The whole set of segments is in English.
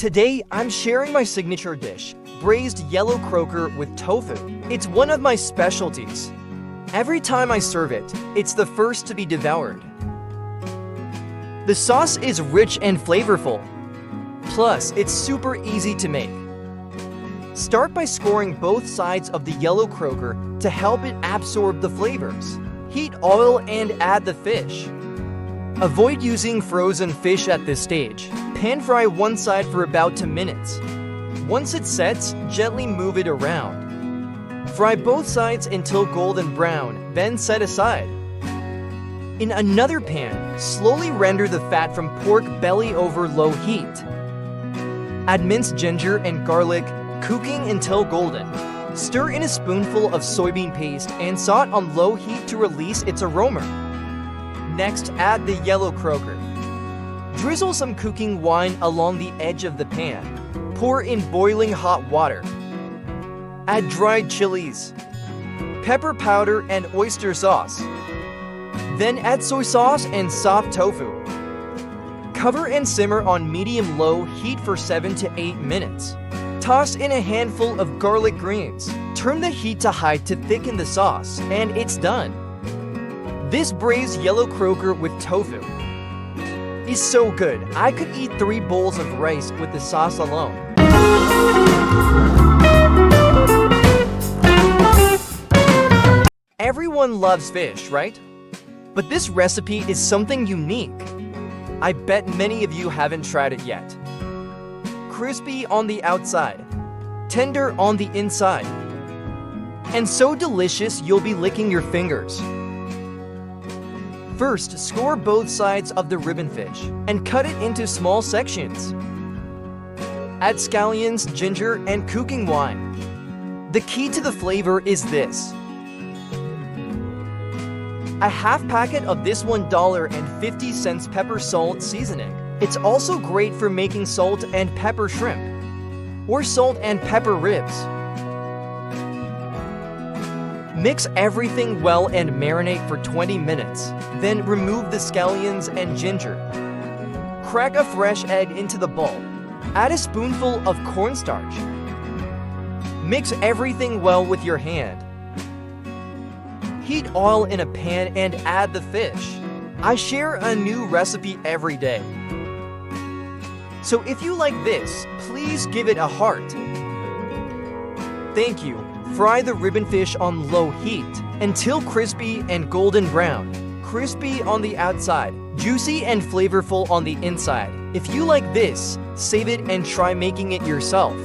Today, I'm sharing my signature dish, braised yellow croaker with tofu. It's one of my specialties. Every time I serve it, it's the first to be devoured. The sauce is rich and flavorful. Plus, it's super easy to make. Start by scoring both sides of the yellow croaker to help it absorb the flavors. Heat oil and add the fish. Avoid using frozen fish at this stage. Pan fry one side for about 2 minutes. Once it sets, gently move it around. Fry both sides until golden brown, then set aside. In another pan, slowly render the fat from pork belly over low heat. Add minced ginger and garlic, cooking until golden. Stir in a spoonful of soybean paste and saute on low heat to release its aroma. Next, add the yellow croaker. Drizzle some cooking wine along the edge of the pan. Pour in boiling hot water. Add dried chilies, pepper powder, and oyster sauce. Then add soy sauce and soft tofu. Cover and simmer on medium-low heat for 7 to 8 minutes. Toss in a handful of garlic greens. Turn the heat to high to thicken the sauce, and it's done. This braised yellow croaker with tofu is so good. I could eat 3 bowls of rice with the sauce alone. Everyone loves fish, right? But this recipe is something unique. I bet many of you haven't tried it yet. Crispy on the outside, tender on the inside, and so delicious you'll be licking your fingers. First, score both sides of the ribbonfish and cut it into small sections. Add scallions, ginger, and cooking wine. The key to the flavor is this: a half packet of this $1.50 pepper salt seasoning. It's also great for making salt and pepper shrimp or salt and pepper ribs. Mix everything well and marinate for 20 minutes. Then remove the scallions and ginger. Crack a fresh egg into the bowl. Add a spoonful of cornstarch. Mix everything well with your hand. Heat oil in a pan and add the fish. I share a new recipe every day. So if you like this, please give it a heart. Thank you. Fry the ribbonfish on low heat until crispy and golden brown. Crispy on the outside, juicy and flavorful on the inside. If you like this, save it and try making it yourself.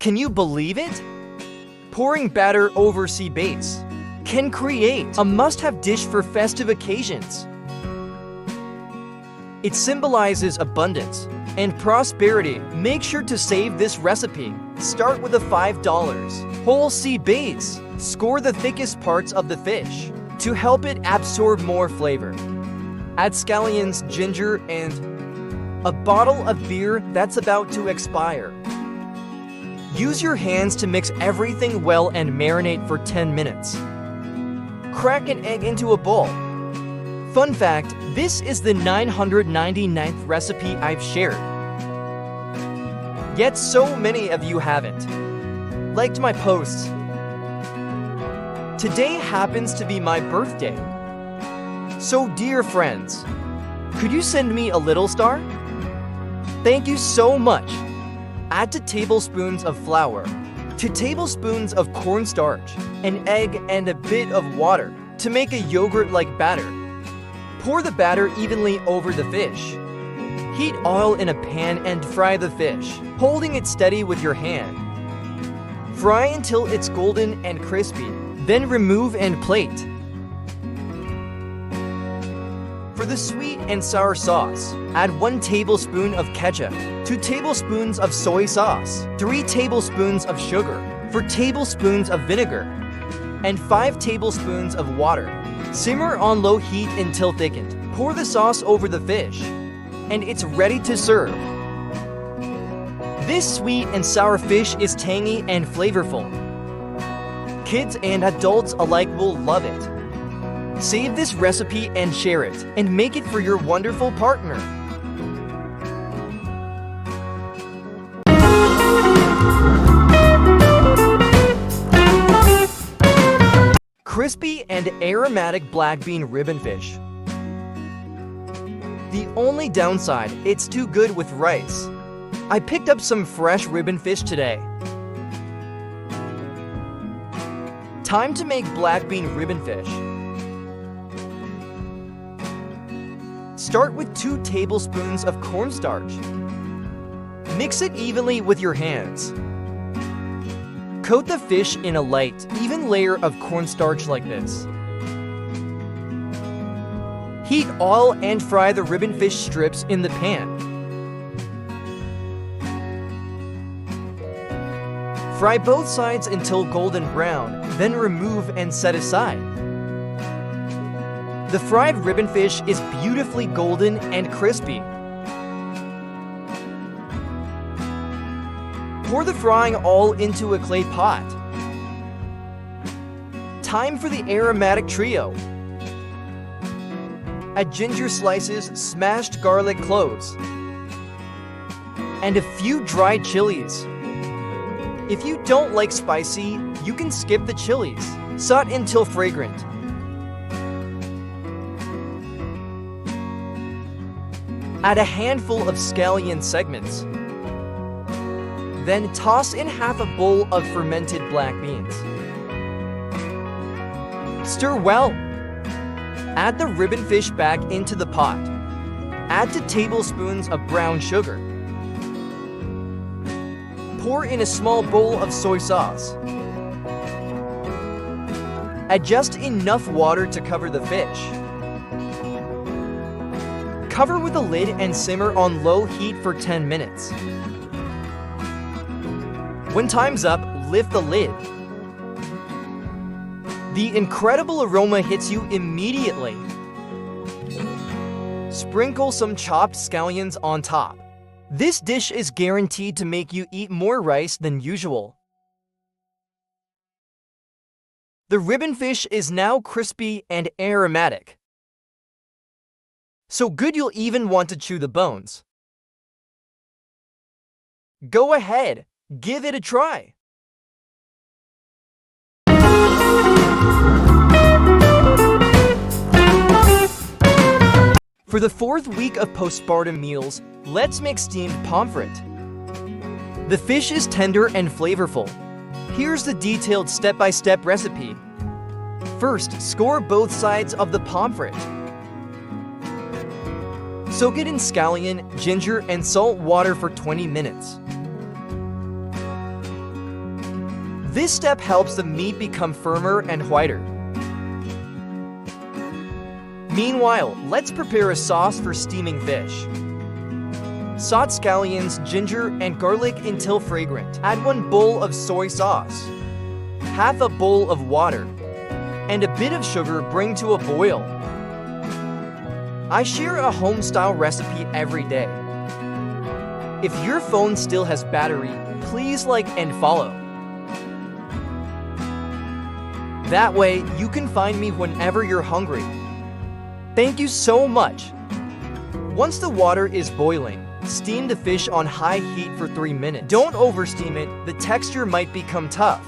Can you believe it? Pouring batter over sea base can create a must-have dish for festive occasions. It symbolizes abundance and prosperity. Make sure to save this recipe. Start with a $5 whole sea base. Score the thickest parts of the fish to help it absorb more flavor. Add scallions, ginger, and a bottle of beer that's about to expire. Use your hands to mix everything well and marinate for 10 minutes. Crack an egg into a bowl. Fun fact, this is the 999th recipe I've shared. Yet so many of you haven't liked my posts. Today happens to be my birthday. So dear friends, could you send me a little star? Thank you so much. Add 2 tablespoons of flour, 2 tablespoons of cornstarch, an egg, and a bit of water to make a yogurt-like batter. Pour the batter evenly over the fish. Heat oil in a pan and fry the fish, holding it steady with your hand. Fry until it's golden and crispy, then remove and plate. For the sweet and sour sauce, add 1 tablespoon of ketchup, 2 tablespoons of soy sauce, 3 tablespoons of sugar, 4 tablespoons of vinegar, and 5 tablespoons of water. Simmer on low heat until thickened. Pour the sauce over the fish, and it's ready to serve. This sweet and sour fish is tangy and flavorful. Kids and adults alike will love it. Save this recipe and share it, and make it for your wonderful partner. Crispy and aromatic black bean ribbon fish. The only downside, it's too good with rice. I picked up some fresh ribbon fish today. Time to make black bean ribbon fish. Start with 2 tablespoons of cornstarch. Mix it evenly with your hands. Coat the fish in a light, even layer of cornstarch like this. Heat oil and fry the ribbon fish strips in the pan. Fry both sides until golden brown, then remove and set aside. The fried ribbon fish is beautifully golden and crispy. Pour the frying oil into a clay pot. Time for the aromatic trio. Add ginger slices, smashed garlic cloves, and a few dried chilies. If you don't like spicy, you can skip the chilies. Saute until fragrant. Add a handful of scallion segments. Then toss in half a bowl of fermented black beans. Stir well. Add the ribbon fish back into the pot. Add 2 tablespoons of brown sugar. Pour in a small bowl of soy sauce. Add just enough water to cover the fish. Cover with a lid and simmer on low heat for 10 minutes. When time's up, lift the lid. The incredible aroma hits you immediately. Sprinkle some chopped scallions on top. This dish is guaranteed to make you eat more rice than usual. The ribbon fish is now crispy and aromatic. So good you'll even want to chew the bones. Go ahead, give it a try. For the 4th week of postpartum meals, let's make steamed pomfret. The fish is tender and flavorful. Here's the detailed step-by-step recipe. First, score both sides of the pomfret. Soak it in scallion, ginger, and salt water for 20 minutes. This step helps the meat become firmer and whiter. Meanwhile, let's prepare a sauce for steaming fish. Saute scallions, ginger, and garlic until fragrant. Add 1 bowl of soy sauce, half a bowl of water, and a bit of sugar. Bring to a boil. I share a home-style recipe every day. If your phone still has battery, please like and follow. That way, you can find me whenever you're hungry. Thank you so much. Once the water is boiling, steam the fish on high heat for 3 minutes. Don't oversteam it, the texture might become tough.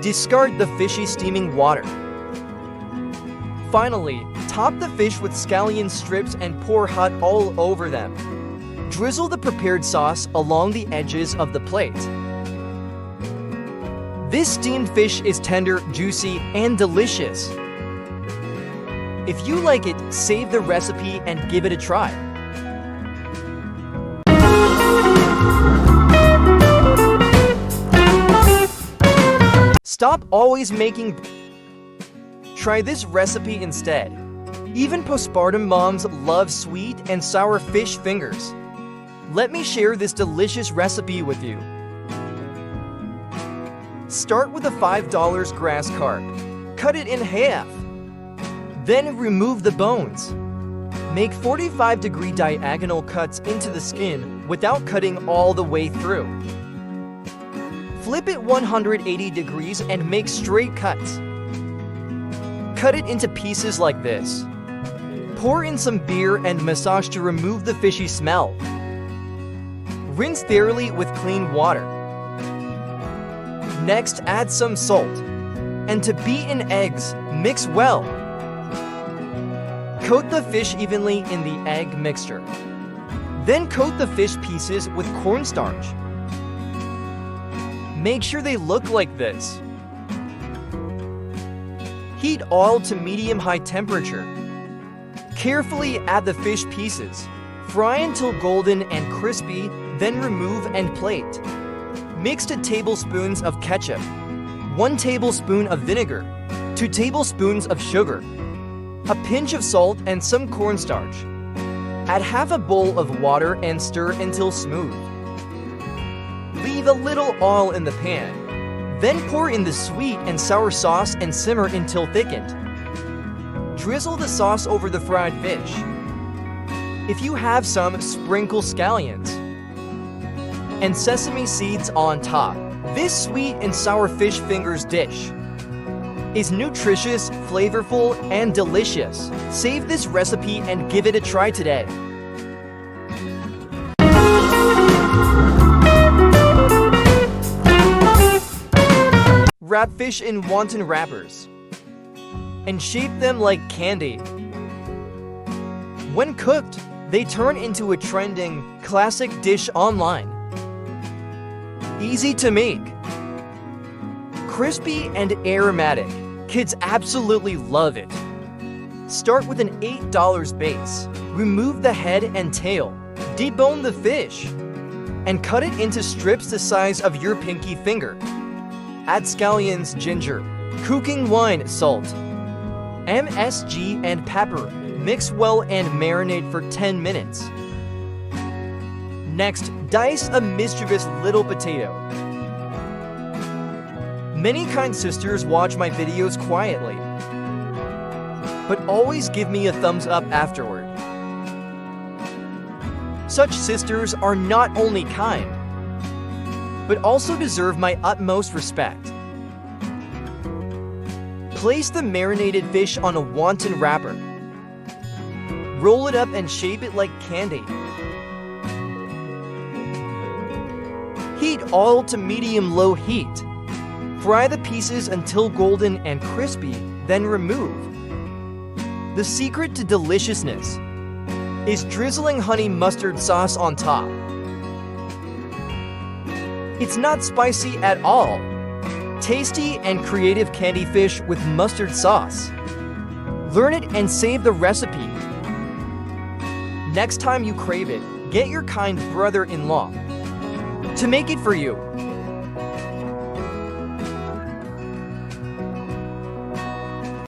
Discard the fishy steaming water. Finally, top the fish with scallion strips and pour hot oil over them. Drizzle the prepared sauce along the edges of the plate. This steamed fish is tender, juicy, and delicious. If you like it, save the recipe and give it a try. Stop always making. Try this recipe instead. Even postpartum moms love sweet and sour fish fingers. Let me share this delicious recipe with you. Start with a $5 grass carp. Cut it in half. Then remove the bones. Make 45-degree diagonal cuts into the skin without cutting all the way through. Flip it 180 degrees and make straight cuts. Cut it into pieces like this. Pour in some beer and massage to remove the fishy smell. Rinse thoroughly with clean water. Next, add some salt. And to beaten eggs, mix well. Coat the fish evenly in the egg mixture. Then coat the fish pieces with cornstarch. Make sure they look like this. Heat oil to medium-high temperature. Carefully add the fish pieces. Fry until golden and crispy, then remove and plate. Mix 2 tablespoons of ketchup, 1 tablespoon of vinegar, 2 tablespoons of sugar, a pinch of salt and some cornstarch. Add half a bowl of water and stir until smooth. Leave a little oil in the pan. Then pour in the sweet and sour sauce and simmer until thickened. Drizzle the sauce over the fried fish. If you have some, sprinkle scallions and sesame seeds on top. This sweet and sour fish fingers dish is nutritious, flavorful, and delicious. Save this recipe and give it a try today. Wrap fish in wonton wrappers and shape them like candy. When cooked, they turn into a trending, classic dish online. Easy to make, crispy and aromatic. Kids absolutely love it. Start with an $8 base. Remove the head and tail. Debone the fish and cut it into strips the size of your pinky finger. Add scallions, ginger, cooking wine, salt, MSG, and pepper. Mix well and marinate for 10 minutes. Next, dice a mischievous little potato. Many kind sisters watch my videos quietly, but always give me a thumbs up afterward. Such sisters are not only kind, but also deserve my utmost respect. Place the marinated fish on a wonton wrapper. Roll it up and shape it like candy. Heat oil to medium-low heat. Fry the pieces until golden and crispy, then remove. The secret to deliciousness is drizzling honey mustard sauce on top. It's not spicy at all. Tasty and creative candy fish with mustard sauce. Learn it and save the recipe. Next time you crave it, get your kind brother-in-law to make it for you.